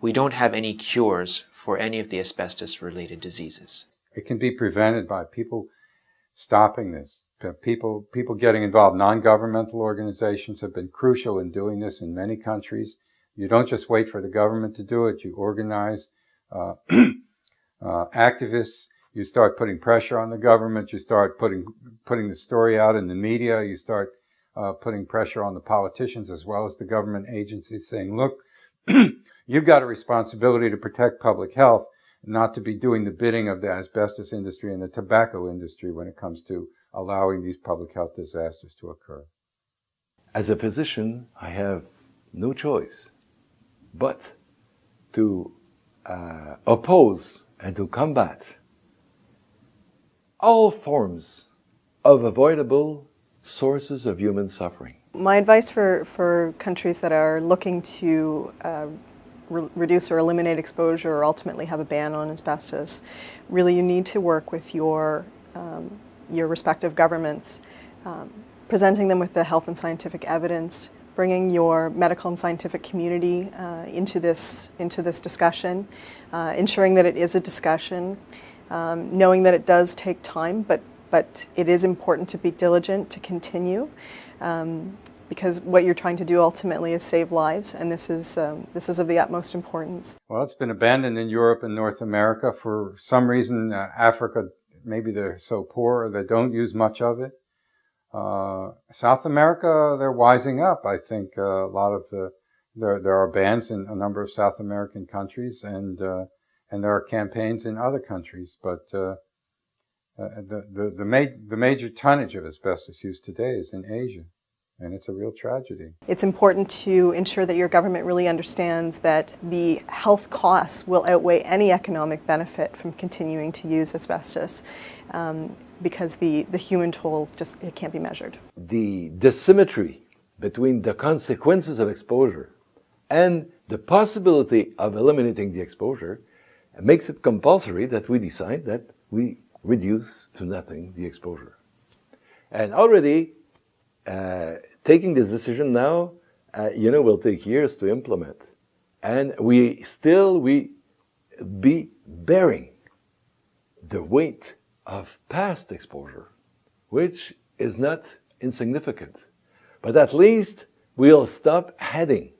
we don't have any cures for any of the asbestos-related diseases. It can be prevented by people stopping this. People getting involved. Non-governmental organizations have been crucial in doing this in many countries. You don't just wait for the government to do it. You organize activists. You start putting pressure on the government. You start putting the story out in the media. You start putting pressure on the politicians as well as the government agencies, saying, look, you've got a responsibility to protect public health, not to be doing the bidding of the asbestos industry and the tobacco industry when it comes to allowing these public health disasters to occur. As a physician, I have no choice but to oppose and to combat all forms of avoidable sources of human suffering. My advice for countries that are looking to reduce or eliminate exposure or ultimately have a ban on asbestos, really you need to work with your respective governments, presenting them with the health and scientific evidence, bringing your medical and scientific community into this discussion, ensuring that it is a discussion, knowing that it does take time, but it is important to be diligent, to continue, because what you're trying to do ultimately is save lives, and this is of the utmost importance. Well, it's been abandoned in Europe and North America. For some reason, Africa, maybe they're so poor they don't use much of it. South America, they're wising up. I think a lot of there are bans in a number of South American countries, and there are campaigns in other countries. But the major tonnage of asbestos use today is in Asia, and it's a real tragedy. It's important to ensure that your government really understands that the health costs will outweigh any economic benefit from continuing to use asbestos, because the human toll it can't be measured. The dissymmetry between the consequences of exposure and the possibility of eliminating the exposure makes it compulsory that we decide that we reduce to nothing the exposure. And already taking this decision now, will take years to implement. And we be bearing the weight of past exposure, which is not insignificant. But at least we'll stop adding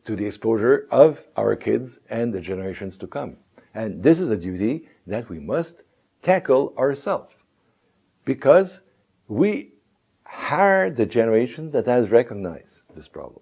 to the exposure of our kids and the generations to come. And this is a duty that we must tackle ourselves, because we are the generation that has recognized this problem.